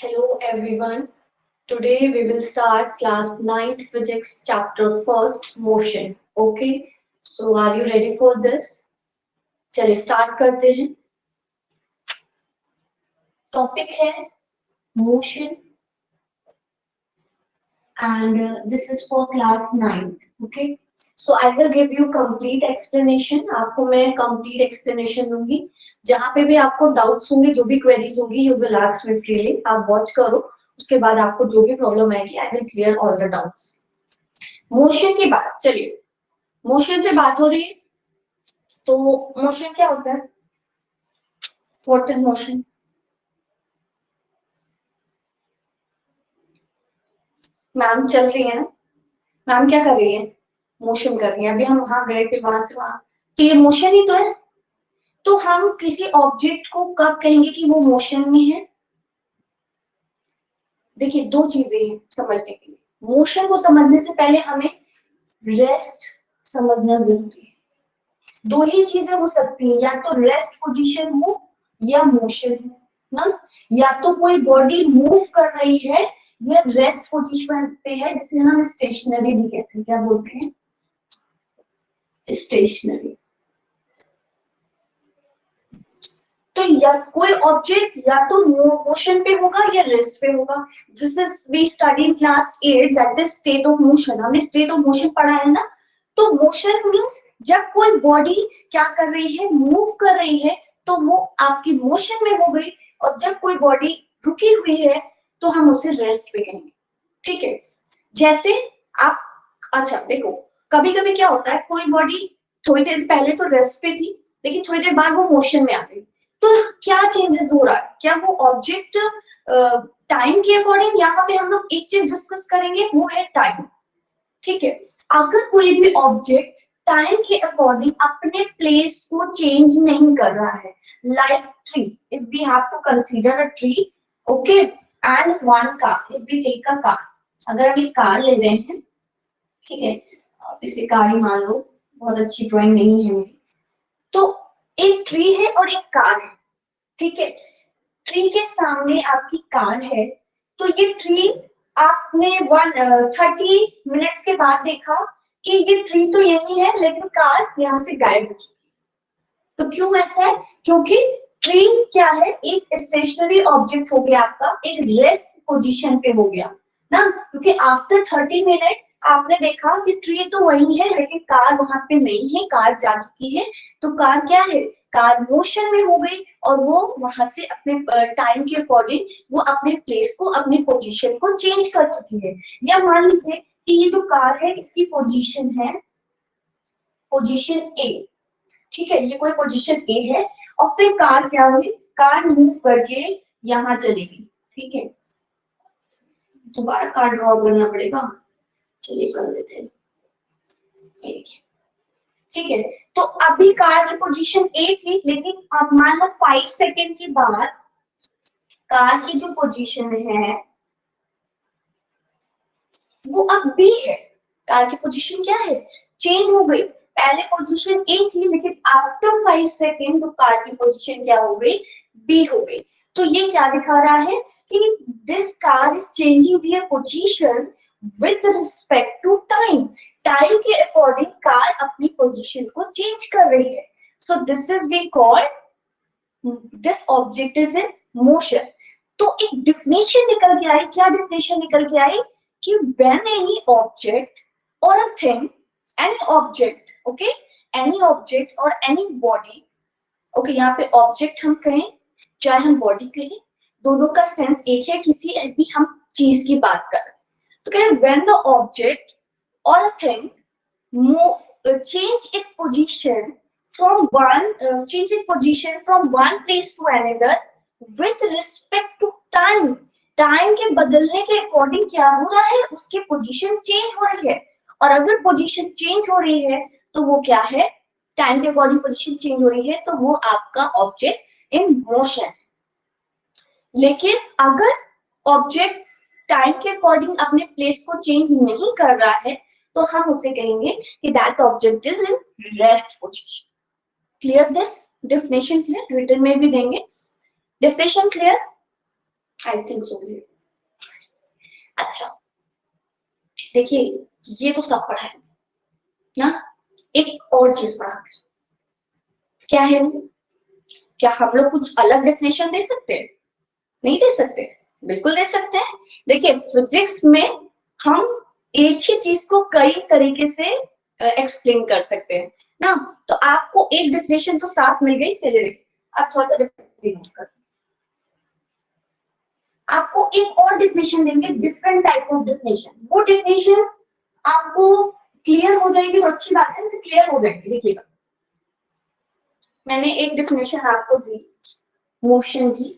Hello everyone. Today we will start class 9th physics chapter first motion. Okay. So are you ready for this? चलिए start करते हैं. Topic है motion and this is for class 9th. Okay. So I will give you complete explanation. आपको मैं complete explanation दूंगी. जहाँ पे भी आपको doubts होंगे, जो भी queries होंगी, you will ask me freely. आप watch करो. उसके बाद आपको जो भी problem आएगी, I will clear all the doubts. Motion की बात, चलिए मोशन पे बात हो रही है. तो मोशन क्या होता है? What is motion? मैम चल रही है ना? मैम क्या कर रही है? मोशन कर रही है. अभी हम वहां गए, फिर वहां से वहां, तो ये मोशन ही तो है. तो हम किसी ऑब्जेक्ट को कब कहेंगे कि वो मोशन में है? देखिए दो चीजें हैं समझने के लिए. मोशन को समझने से पहले हमें रेस्ट समझना जरूरी है. दो ही चीजें हो सकती हैं, या तो रेस्ट पोजीशन हो या मोशन हो ना. या तो कोई बॉडी मूव कर रही है या रेस्ट पोजीशन पे है, जिसे हम स्टेशनरी भी कहते हैं. क्या बोलते हैं? स्टेशनरी. तो या कोई ऑब्जेक्ट या तो मोशन पे होगा या रेस्ट पे होगा. This is we study in class 8 that is state of motion. हमने स्टेट ऑफ मोशन पढ़ा है ना. तो मोशन मींस जब कोई बॉडी क्या कर रही है, मूव कर रही है, तो वो आपकी मोशन में हो गई. और जब कोई बॉडी रुकी हुई है तो हम उसे रेस्ट पे कहेंगे. ठीक है. जैसे आप, अच्छा देखो, कभी कभी क्या होता है, कोई बॉडी थोड़ी देर पहले तो रेस्ट पे थी, लेकिन थोड़ी देर बाद वो मोशन में आ गई. तो क्या चेंजेस हो रहा है? क्या वो ऑब्जेक्ट टाइम के अकॉर्डिंग, यहाँ पे हम लोग एक चीज डिस्कस करेंगे, वो है टाइम. ठीक है. अगर कोई भी ऑब्जेक्ट टाइम के अकॉर्डिंग अपने प्लेस को चेंज नहीं कर रहा है, like tree, if we have to consider a tree, okay, and one car, if we take a car. अगर हम एक कार ले रहे हैं, ठीक है, आप इसे कार ही मान लो, बहुत अच्छी ड्राइंग नहीं है मेरी. तो एक ट्री है और एक कार है. ठीक है. ट्री के सामने आपकी कार है. तो ये ट्री आपने 30 मिनट्स के बाद देखा कि ये ट्री तो यही है, लेकिन कार यहाँ से गायब हो चुकी है. तो क्यों ऐसा है? क्योंकि ट्री क्या है, एक स्टेशनरी ऑब्जेक्ट हो गया आपका, एक रेस्ट पोजीशन पे हो गया ना. क्योंकि आफ्टर 30 मिनट आपने देखा कि ट्री तो वही है, लेकिन कार वहां पे नहीं है, कार जा चुकी है. तो कार क्या है? कार मोशन में हो गई और वो वहां से अपने टाइम के अकॉर्डिंग वो अपने प्लेस को, अपनी पोजीशन को चेंज कर चुकी है. या मान लीजिए कि ये जो कार है, इसकी पोजीशन है पोजीशन ए. ठीक है, ये कोई पोजीशन ए है. और फिर कार क्या हुई, कार मूव करके यहाँ चली गई. ठीक है. दोबारा कार ड्रॉ करना पड़ेगा. चलिए कर लेते हैं. ठीक है. तो अभी कार की पोजीशन ए थी, लेकिन आप मान लो 5 सेकेंड के बाद कार की जो पोजीशन है वो अब बी है. कार की पोजीशन क्या है? चेंज हो गई. पहले पोजीशन ए थी, लेकिन आफ्टर 5 सेकेंड तो कार की पोजीशन क्या हो गई? बी हो गई. तो ये क्या दिखा रहा है कि this car is changing their position with respect to time. Time के अकॉर्डिंग कार अपनी पोजीशन को चेंज कर रही है. So this is we call, this object is in motion. तो एक डिफिनेशन निकल के आई. क्या डिफिनेशन निकल के आई? कि when any object or a thing, any object, okay, any object or any body, okay, यहाँ पे object हम कहें चाहे हम body कहें, दोनों का सेंस एक है. किसी भी हम चीज की बात कर रहे हैं तो कहें when the object or a thing move, change its position from one place to another with respect to time. Time के बदलने के अकॉर्डिंग क्या हो रहा है? उसकी पोजीशन चेंज हो रही है. और अगर पोजीशन चेंज हो रही है तो वो क्या है? टाइम के अकॉर्डिंग पोजीशन चेंज हो रही है तो वो आपका ऑब्जेक्ट इन मोशन. लेकिन अगर ऑब्जेक्ट टाइम के अकॉर्डिंग अपने प्लेस को चेंज नहीं कर रहा है तो हम उसे कहेंगे कि that object is in rest position. Clear? This definition clear? Written में भी देंगे. Definition clear? I think so. अच्छा देखिए, ये तो सब पढ़ा है ना, एक और चीज पढ़ाते हैं, क्या है वो? क्या हम लोग कुछ अलग डेफिनेशन दे सकते हैं? नहीं दे सकते, बिल्कुल दे सकते हैं। देखिए फिजिक्स में हम एक ही चीज को कई तरीके से एक्सप्लेन कर सकते हैं ना। तो आपको एक डेफिनेशन तो साथ मिल गई, चलिए आप थोड़ा सा डिफरेंट कर, आपको एक और डेफिनेशन देंगे, डिफरेंट टाइप ऑफ डेफिनेशन। वो डेफिनेशन आपको क्लियर हो जाएगी तो अच्छी बात है, क्लियर हो जाएगी। देखिएगा मैंने एक डेफिनेशन आपको दी मोशन की,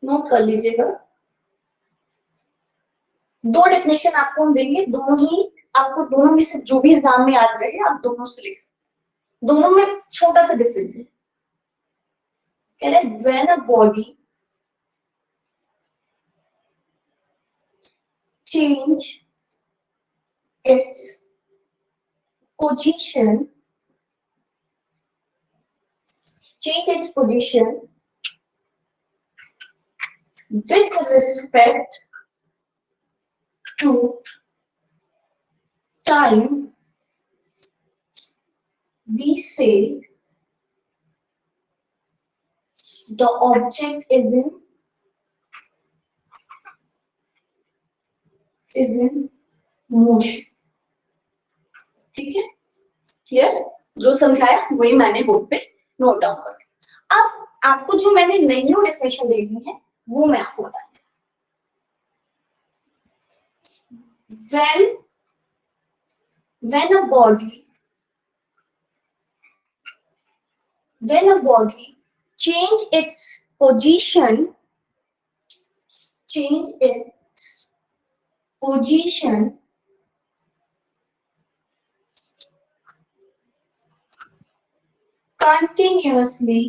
नोट कर लीजिएगा। दो डेफिनेशन आपको हम देंगे, दोनों ही आपको, दोनों में से जो भी एग्जाम में याद रहे आप दोनों से लिख सकते। दोनों में छोटा सा डिफरेंस है। कह रहे when a body change its position, change its position with respect to time, we say the object is in motion। ठीक है, क्लियर? जो समझाया वही मैंने बोर्ड पे नोट डाउन कर दिया। अब आपको जो मैंने नई डेफिनेशन दे दी है वो मैं आपको बता दूं। when a body change its position, change its position continuously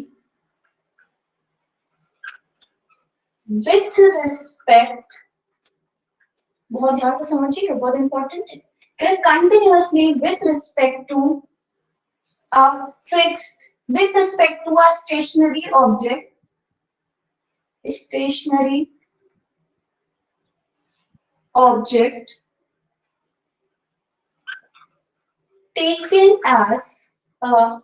with respect, बहुत ध्यान से समझिएगा, बहुत इंपॉर्टेंट है। Continuously with respect to a fixed, with respect to a stationary object, stationary object taken as a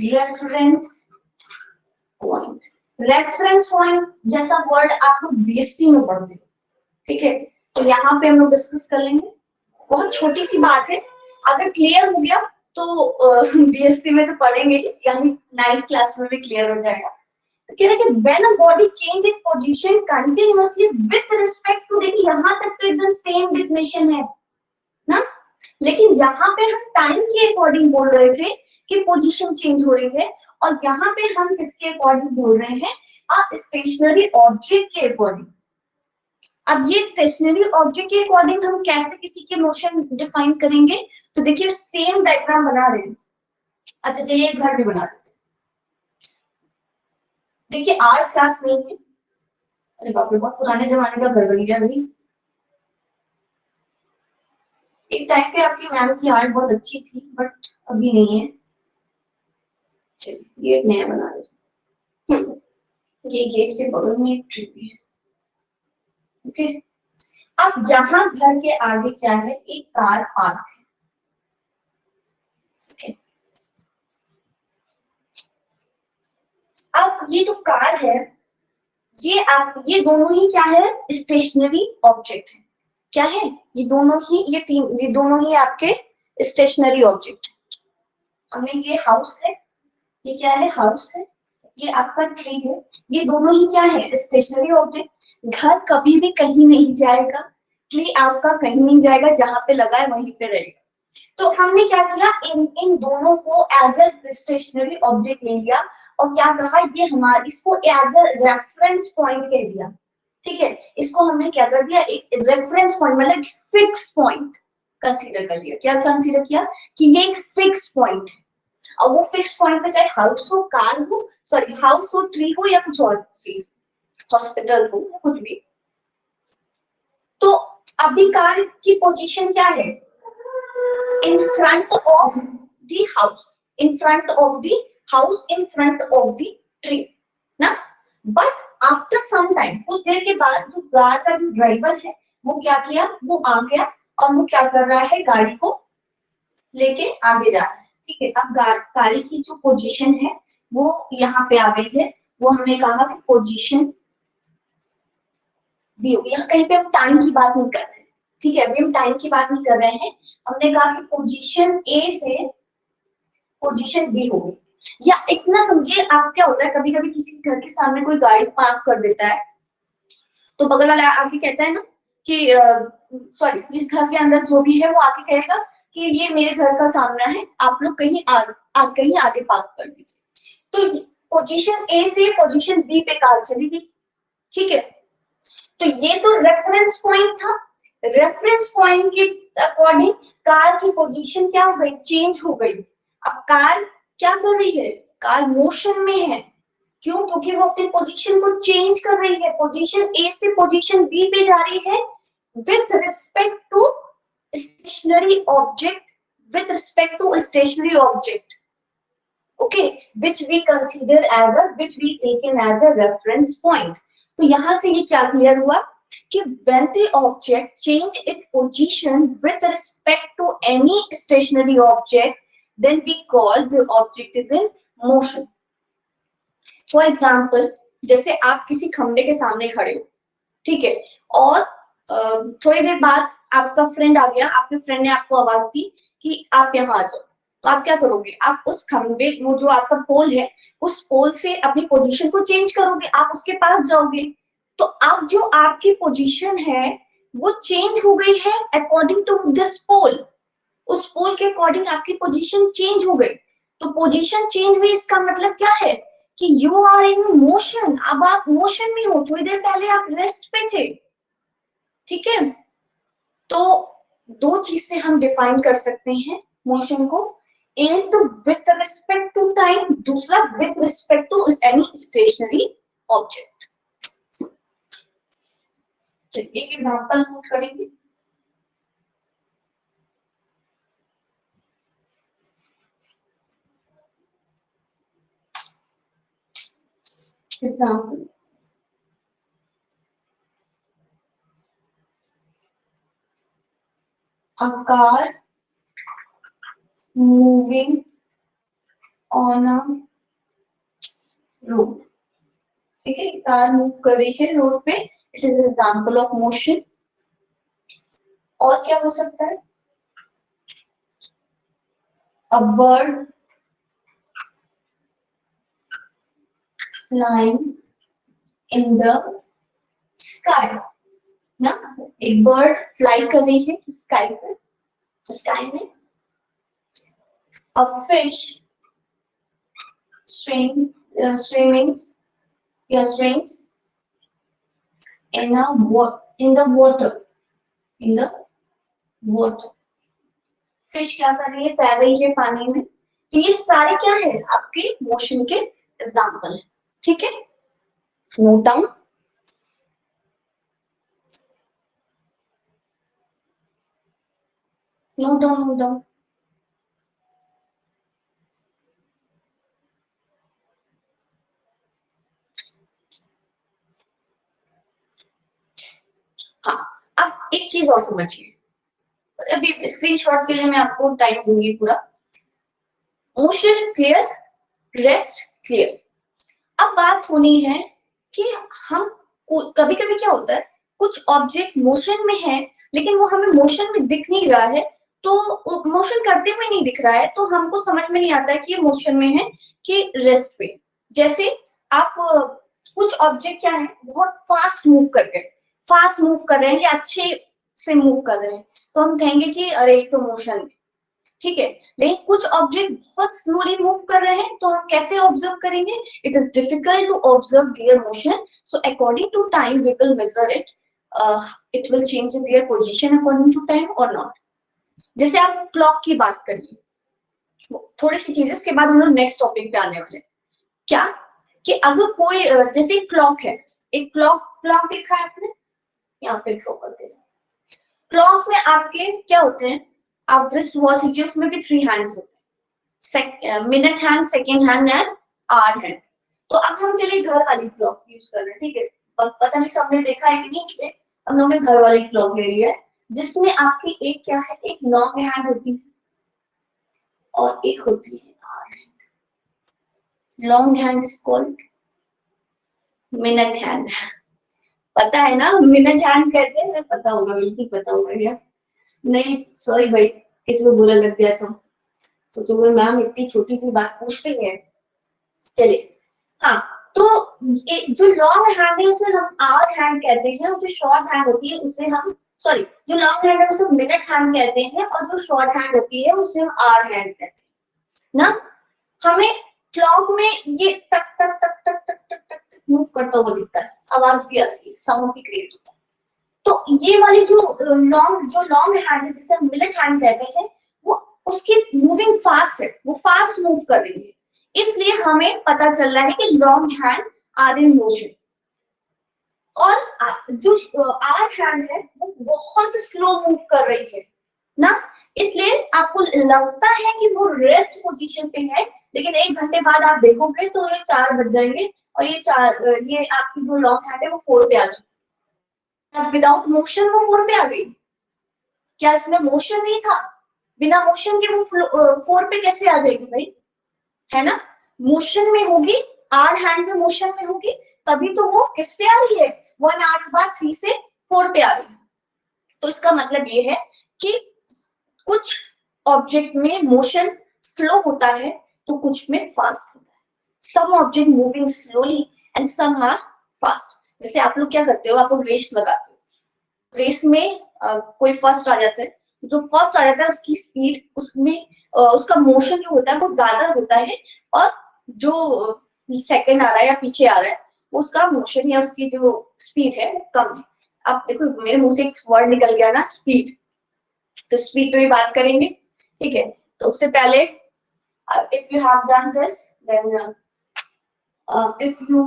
reference point। Reference point जैसा word आप लोग BSc में पढ़ते हैं, ठीक है, तो यहाँ पे हम लोग डिस्कस कर लेंगे। बहुत छोटी सी बात है, अगर क्लियर हो गया तो बीएससी में तो पढ़ेंगे, यानी 9th क्लास में भी क्लियर हो जाएगा। तो कह रहे कि when a body change it position continuously with respect to, देखिए यहाँ तक तो एकदम सेम डेफिनेशन है ना, लेकिन यहाँ पे हम टाइम के अकॉर्डिंग बोल रहे थे कि पोजीशन चेंज हो रही है, और यहाँ पे हम किसके अकॉर्डिंग बोल रहे हैं? अ स्टेशनरी ऑब्जेक्ट के अकॉर्डिंग। अब ये स्टेशनरी ऑब्जेक्ट के अकॉर्डिंग हम कैसे किसी के मोशन डिफाइन करेंगे? तो देखिए सेम डायग्राम बना रहे हैं। अच्छा चलिए एक घर भी बना रहे हैं। देखिए 8 क्लास में है, अरे बाप रे बहुत पुराने जमाने का घर बन गया भाई। एक टाइम पे आपकी मैम की आर्ट बहुत अच्छी थी बट अभी नहीं है। चलिए ये एक नया बना रहे हैं। ये गेट के बगल में एक ट्री भी है। ओके, अब यहाँ घर के आगे क्या है? एक कार पार्क है। ओके, अब ये जो कार है, ये दोनों ही क्या है? स्टेशनरी ऑब्जेक्ट है। क्या है? ये दोनों ही, ये दोनों ही आपके स्टेशनरी ऑब्जेक्ट। हमें ये हाउस है, ये क्या है? हाउस है। ये आपका ट्री है, ये दोनों ही क्या है? Stationary object. घर कभी भी कहीं नहीं जाएगा, ट्री आपका कहीं नहीं जाएगा, जहां पे लगा है वहीं पे रहेगा। तो हमने क्या किया? इन दोनों को एज ए स्टेशनरी ऑब्जेक्ट ले लिया और क्या कहा? ये हमारे, इसको एज ए रेफरेंस पॉइंट कह दिया। ठीक है, इसको हमने क्या कर दिया? एक रेफरेंस पॉइंट, मतलब फिक्स पॉइंट कंसीडर कर लिया। क्या कंसीडर किया? कि ये एक फिक्स पॉइंट है, और वो फिक्स पॉइंट पे चाहे हाउस हो, कार हो, सॉरी हाउस हो, ट्री हो, या कुछ और चीज, हॉस्पिटल हो, कुछ भी। तो अभी कार की पोजीशन क्या है? In front of the house, in front of the house, in front of the tree ना। बट आफ्टर सम टाइम, कुछ देर के बाद जो कार का जो ड्राइवर है वो क्या किया, वो आ गया और वो क्या कर रहा है, गाड़ी को लेके आगे जा रहा है। ठीक है, अब गाड़ी की जो पोजीशन है वो यहाँ पे आ गई है, वो हमने कहा कि पोजीशन बी होगी। यहाँ कहीं पे हम टाइम की बात नहीं कर रहे हैं, ठीक है, अभी हम टाइम की बात नहीं कर रहे हैं। हमने कहा कि पोजीशन ए से पोजीशन बी होगी। या इतना समझिए, आप क्या होता है, कभी कभी किसी घर के सामने कोई गाड़ी पार्क कर देता है, तो बगल वाला आके कहता है ना कि सॉरी, इस घर के अंदर जो भी है वो आके कहेगा कि ये मेरे घर का सामना है, आप लोग कहीं आगे पार्क कर दीजिए। तो पोजीशन ए से पोजीशन बी पे कार चलेगी। ठीक है, तो ये तो रेफरेंस पॉइंट था। रेफरेंस पॉइंट के अकॉर्डिंग कार की पोजीशन क्या हो गई, चेंज हो गई। अब कार क्या कर रही है, कार मोशन में है। क्यों, क्योंकि वो अपनी पोजीशन को चेंज कर रही है, पोजीशन ए से पोजीशन बी पे जा रही है with respect to stationary object, with respect to stationary object, okay, which we consider as a, which we taken as a reference point. तो यहाँ से ये क्या क्लियर हुआ कि when the object change its position with respect to any stationary object, then we call the object is in motion. For example, जैसे आप किसी खंबे के सामने खड़े हो, ठीक है, और थोड़ी देर बाद आपका फ्रेंड आ गया, आपके फ्रेंड ने आपको आवाज दी कि आप यहाँ आ जाओ, तो आप क्या करोगे, आप उस खंबे, वो जो आपका पोल है, उस पोल से अपनी पोजीशन को चेंज करोगे, आप उसके पास जाओगे। तो अब जो आपकी पोजीशन है वो चेंज हो गई है अकॉर्डिंग टू दिस पोल। उस पोल के अकॉर्डिंग आपकी पोजीशन चेंज हो गई। तो पोजीशन चेंज हुई, इसका मतलब क्या है कि यू आर इन मोशन। अब आप मोशन में हो, थोड़ी देर पहले आप रेस्ट पे थे। ठीक है, तो दो चीज से हम डिफाइन कर सकते हैं मोशन को, एक तो विथ रिस्पेक्ट टू टाइम, दूसरा with respect to any stationary object. एक एग्जांपल नोट करेंगे। Example, a car moving on a road। ठीक है, कार मूव कर रही है रोड पे, it is example of motion. और क्या हो सकता है, a bird flying in the sky। ना, एक बर्ड फ्लाई कर रही है स्काई पे, स्काई में। a fish swimming swims in a in the water, in the water। Fish क्या कर रही है, तैर रही है पानी में। तो ये सारे क्या है, आपके मोशन के एग्जाम्पल है। ठीक है, note down. Note down, note down. हाँ, अब एक चीज और समझिए, अभी स्क्रीनशॉट के लिए मैं आपको टाइम दूंगी पूरा। Motion clear, rest clear. अब बात होनी है कि हम कभी कभी क्या होता है, कुछ ऑब्जेक्ट मोशन में है लेकिन वो हमें मोशन में दिख नहीं रहा है, तो मोशन करते हुए नहीं दिख रहा है, तो हमको समझ में नहीं आता है कि ये मोशन में है कि रेस्ट पे। जैसे आप कुछ ऑब्जेक्ट क्या है, बहुत फास्ट मूव कर रहे हैं या अच्छे से मूव कर रहे हैं, तो हम कहेंगे कि अरे तो मोशन में। ठीक है, लेकिन कुछ ऑब्जेक्ट बहुत स्लोली मूव कर रहे हैं, तो हम कैसे ऑब्जर्व करेंगे, it is difficult to observe their motion, so according to time we will measure it, it will change their position according to time और नॉट। जैसे आप क्लॉक की बात करिए, थोड़ी सी चीजें, इसके बाद हम लोग नेक्स्ट टॉपिक पे आने वाले। क्या कि अगर कोई जैसे क्लॉक है, एक क्लॉक क्लॉक देखा है आपने, यहाँ पे ड्रॉ करते हैं। क्लॉक में आपके क्या होते हैं, आप रिस्ट वॉच लीजिए, उसमें भी 3 हैंड्स होते हैं, minute hand, second hand and hour hand. तो अब हम चलिए घर वाली क्लॉक यूज कर रहे हैं, ठीक है। पता नहीं सबने देखा है कि नहीं, इसलिए हम लोगों ने घर वाली क्लॉक ले ली है, जिसमें आपकी एक क्या है, एक लॉन्ग हैंड होती है और एक होती है arm hand. Long hand is called minute hand. पता है ना मिनट हैंड कहते हैं, पता होगा, बिल्कुल पता होगा क्या। नहीं सॉरी भाई, किसी को बुरा लग गया तो सोचोगे मैम इतनी छोटी सी बात पूछ रही है। चलिए, हाँ, तो जो लॉन्ग हैंड है उसे हम आवर हैंड कहते हैं, और जो शॉर्ट हैंड होती है उसे हम, सॉरी, जो लॉन्ग हैंड है उसे मिनट हैंड कहते हैं, और जो शॉर्ट हैंड होती है उसे हम आवर हैंड कहते हैं ना। हमें क्लॉक में ये टक टक टक टक टक टक टक टक मूव करता हुआ दिखता है, आवाज भी आती है, साउंड भी क्रिएट होता है। तो ये वाली जो लॉन्ग हैंड है जिसे हम मिनट हैंड कहते हैं, वो उसकी मूविंग फास्ट है, वो फास्ट मूव कर रही है, इसलिए हमें पता चल रहा है कि long hand are in motion. और जो आर हैंड है वो बहुत स्लो मूव कर रही है ना, इसलिए आपको लगता है कि वो रेस्ट पोजीशन पे है, लेकिन 1 घंटे बाद आप देखोगे तो ये 4 बज जाएंगे और ये आपकी जो लॉन्ग हैंड है वो 4 पे आ जाएगी। विदाउट मोशन वो 4 पे आ गई, क्या इसमें मोशन नहीं था? बिना मोशन के वो 4 पे कैसे आ जाएगी भाई, है ना? मोशन में होगी, आर हैंड में मोशन में होगी, तभी तो वो किस पे आ रही है, 1 आवर्स बाद 3 से 4 पे आ रही है। तो इसका मतलब ये है कि कुछ ऑब्जेक्ट में मोशन स्लो होता है तो कुछ में फास्ट होता है। Some object moving slowly and some are fast. जैसे आप लोग क्या करते हो, आप लोग रेस लगाते हो, रेस में कोई फर्स्ट आ जाता है, जो फर्स्ट आ जाता है उसकी स्पीड, उसमें उसका मोशन जो होता है वो ज्यादा होता है, और जो सेकंड आ रहा है या पीछे आ रहा है उसका मोशन या उसकी जो स्पीड है वो कम है। अब देखो मेरे मुंह से एक वर्ड निकल गया ना, स्पीड, तो स्पीड पे भी बात करेंगे, ठीक है। तो उससे पहले if you have done this then if you,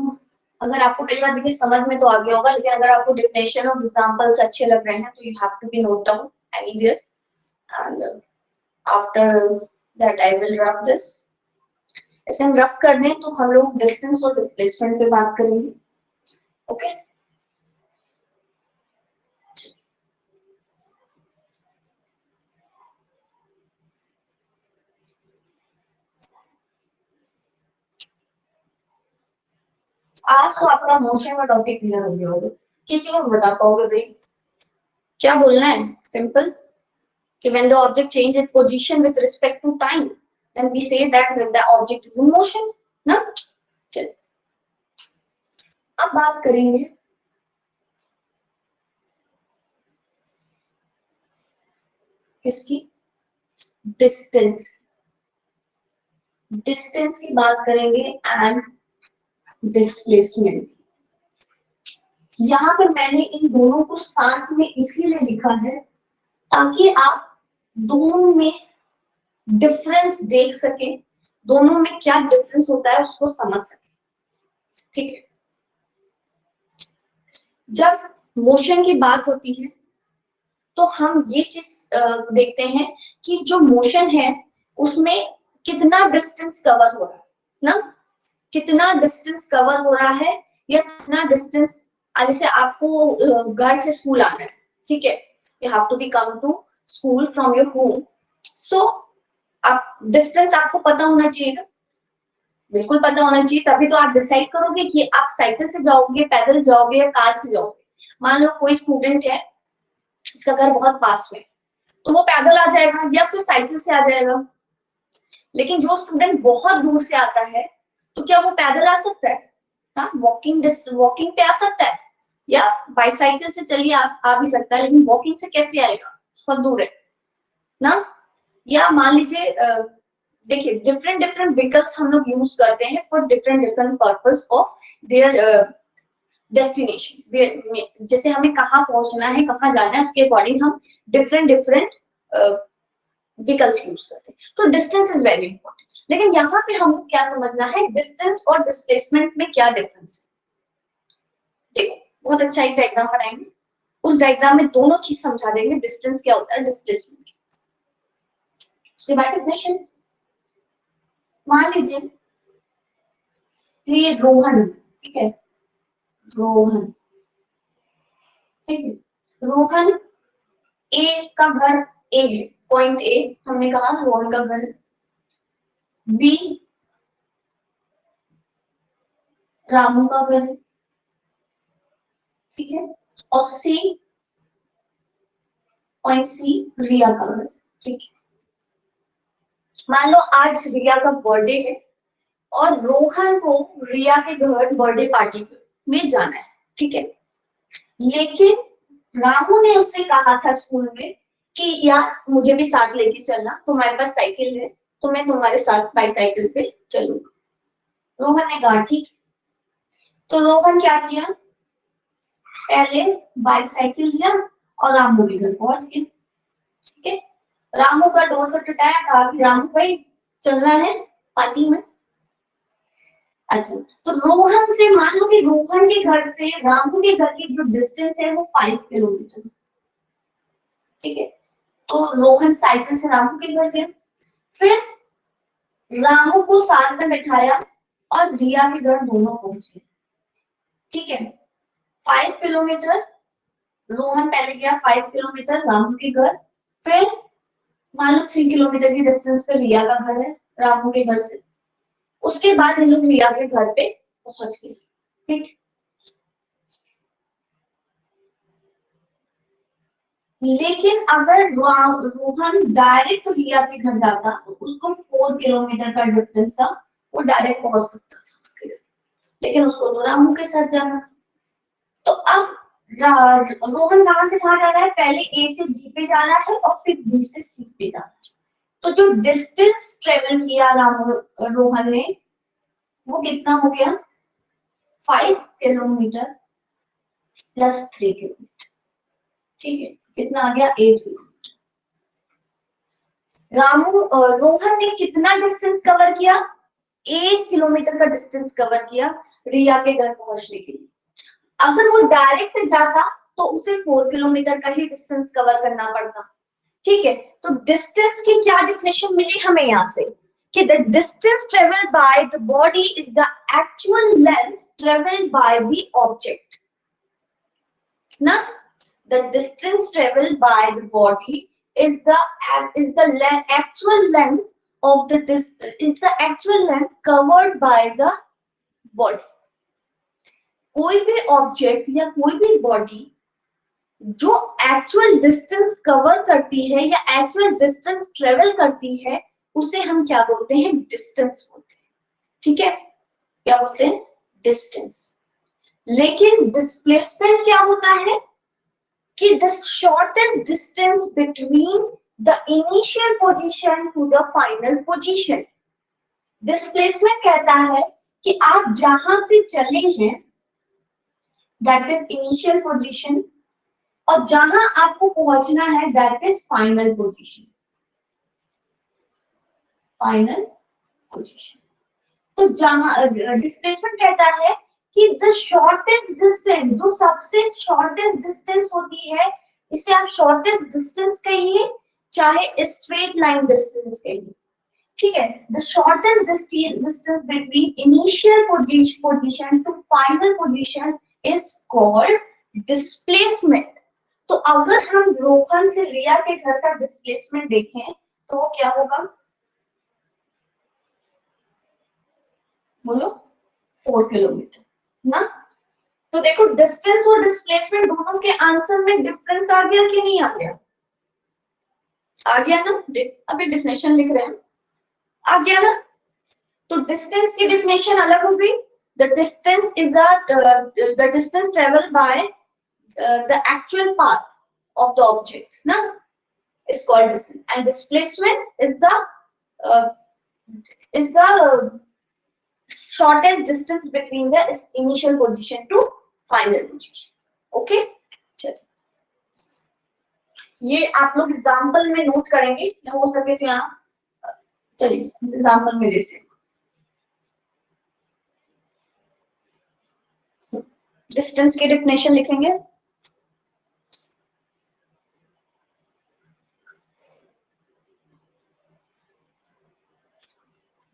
अगर आपको पहली बार देखिए समझ में तो आ गया होगा, लेकिन अगर आपको डेफिनेशन और एग्जांपल्स अच्छे लग रहे हैं तो you have to be note down any there, and after that I will rough this. ऐसे हम रफ कर दें तो हम लोग डिस्टेंस और डिस्प्लेसमेंट पे बात करेंगे, ओके। आज तो आपका मोशन का टॉपिक क्लियर हो गया होगा, किसी को बता पाओगे भाई क्या बोलना है? सिंपल, कि when the object change its position with respect to time, then we say that the object is in motion, ना? चलिए अब बात करेंगे किसकी, डिस्टेंस, डिस्टेंस की बात करेंगे एंड डिस्प्लेसमेंट। यहाँ पे मैंने इन दोनों को साथ में इसीलिए लिखा है ताकि आप दोनों में डिफरेंस देख सके, दोनों में क्या डिफरेंस होता है उसको समझ सके, ठीक है। जब मोशन की बात होती है तो हम ये चीज देखते हैं कि जो मोशन है उसमें कितना डिस्टेंस कवर हो रहा है ना, कितना डिस्टेंस कवर हो रहा है, या कितना डिस्टेंस, जैसे आपको घर से स्कूल आना है, ठीक है, you have to be come to school from your home, so आप डिस्टेंस आपको पता होना चाहिए ना, बिल्कुल पता होना चाहिए, तभी तो आप डिसाइड करोगे कि आप साइकिल से जाओगे, पैदल जाओगे या कार से जाओगे। मान लो कोई स्टूडेंट है, इसका घर बहुत पास में, तो वो पैदल आ जाएगा या फिर साइकिल से आ जाएगा। लेकिन जो स्टूडेंट बहुत दूर से आता है तो क्या वो पैदल आ सकता है? हाँ, वॉकिंग पे आ सकता है, या बाईसाइकिल से चलिए आ भी सकता है, लेकिन वॉकिंग से कैसे आएगा, बहुत दूर है ना। या मान लीजिए देखिए डिफरेंट डिफरेंट व्हीकल्स हम लोग यूज करते हैं for different different purpose of their destination. जैसे हमें कहाँ पहुंचना है, कहाँ जाना है, उसके अकॉर्डिंग हम डिफरेंट डिफरेंट व्हीकल्स यूज करते हैं। तो डिस्टेंस इज वेरी इंपॉर्टेंट, लेकिन यहाँ पे हमको क्या समझना है, डिस्टेंस और डिस्प्लेसमेंट में क्या डिफरेंस है। देखो बहुत अच्छा एक डायग्राम बनाएंगे, उस डायग्राम में दोनों चीज समझा देंगे, डिस्टेंस क्या होता है, डिस्प्लेसमेंट। उसके बाद डेफिनेशन, मान लीजिए ये रोहन, ठीक है, रोहन, ठीक है, रोहन ए का घर ए है, पॉइंट ए हमने कहा रोहन का घर, बी रामू का घर, ठीक है, और सी, पॉइंट सी रिया का घर, ठीक है। मान लो आज रिया का बर्थडे है और रोहन को रिया के घर बर्थडे पार्टी में जाना है, ठीक है, लेकिन रामू ने उससे कहा था स्कूल में कि यार मुझे भी साथ लेके चलना, तुम्हारे पास साइकिल है तो मैं तुम्हारे साथ बाईसाइकिल पे चलूंगा। रोहन ने कहा ठीक। तो रोहन क्या किया, पहले बाईसाइकिल लिया और रामू के घर पहुंच गया, ठीक है। रामू का डोर खटखटाया, कहा कि रामू भाई चलना है पार्टी में। अच्छा, तो रोहन से मान लो कि रोहन के घर से रामू के घर की जो डिस्टेंस है वो 5 किलोमीटर, ठीक है। तो रोहन साइकिल से रामू के घर गया, फिर रामू को साथ में बिठाया और रिया के घर दोनों पहुंचे, ठीक है। 5 किलोमीटर, रोहन पहले गया 5 किलोमीटर रामू के घर, फिर मान लो 3 किलोमीटर की डिस्टेंस पे रिया का घर है रामू के घर से, उसके बाद हम लोग रिया के घर पे पहुंच गए, ठीक। लेकिन अगर रोहन डायरेक्ट रिया के घर जाता तो उसको 4 किलोमीटर का डिस्टेंस था, वो डायरेक्ट पहुंच सकता था उसके घर, लेकिन उसको तो रामू के साथ जाना था। तो अब रोहन कहाँ से कहाँ जा रहा है, पहले ए से बी पे जा रहा है और फिर बी से सी पे जा रहा है। तो जो डिस्टेंस ट्रेवल किया रोहन ने वो कितना हो गया, 5 किलोमीटर प्लस 3 किलोमीटर, ठीक है, कितना आ गया 8 किलोमीटर। रोहन ने कितना डिस्टेंस कवर किया, 8 किलोमीटर का डिस्टेंस कवर किया रिया के घर पहुंचने के लिए। अगर वो डायरेक्ट जाता तो उसे 4 किलोमीटर का ही डिस्टेंस कवर करना पड़ता, ठीक है। तो डिस्टेंस की क्या डिफिनेशन मिली हमें यहाँ से कि the distance travelled by the body is the actual length travelled by the object ना। The distance travelled by the body is the actual length of the is the actual length covered by the body। कोई भी object या कोई भी body जो actual distance cover करती है या एक्चुअल डिस्टेंस ट्रेवल करती है उसे हम क्या बोलते हैं, डिस्टेंस बोलते हैं, ठीक है। क्या बोलते हैं, डिस्टेंस। लेकिन डिस्प्लेसमेंट क्या होता है कि the shortest distance between the initial position to the final position. Displacement कहता है कि आप जहां से चले हैं दैट इज इनिशियल पोजीशन, और जहां आपको पहुंचना है that is final position, final position. तो जहां डिस्प्लेसमेंट कहता है कि द शॉर्टेस्ट डिस्टेंस, जो सबसे शॉर्टेस्ट डिस्टेंस होती है, इसे आप शॉर्टेस्ट डिस्टेंस कहिए चाहे स्ट्रेट लाइन डिस्टेंस कहिए, ठीक है। The shortest distance between initial position to final position is called displacement. तो अगर हम रोहन से रिया के घर का डिस्प्लेसमेंट देखें तो वो क्या होगा, बोलो, 4 किलोमीटर ना। तो देखो डिस्टेंस और डिस्प्लेसमेंट दोनों के आंसर में डिफरेंस आ गया कि नहीं आ गया, आ गया ना। अभी डिफिनेशन लिख रहे हैं, आ गया ना। तो डिस्टेंस की डिफिनेशन अलग हो गई, the distance is the distance travel by the actual path of the object na is called distance, and displacement uh, is the shortest distance between the initial position to final position। okay, चलिए ये आप लोग example में note करेंगे, हो सके तो यहाँ चलिए एग्जाम्पल में देते हैं। डिस्टेंस की डेफिनेशन लिखेंगे,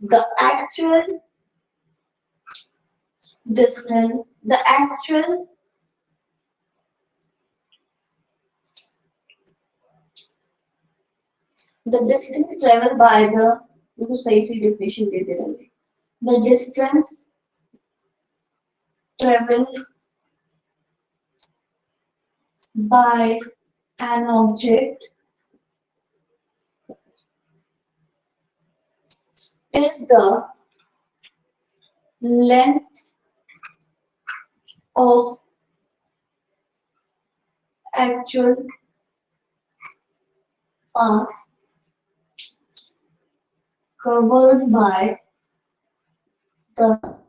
the actual distance, the distance traveled by the, देखो सही से definition देते रहेंगे, the distance traveled by an object is the length of actual path covered by the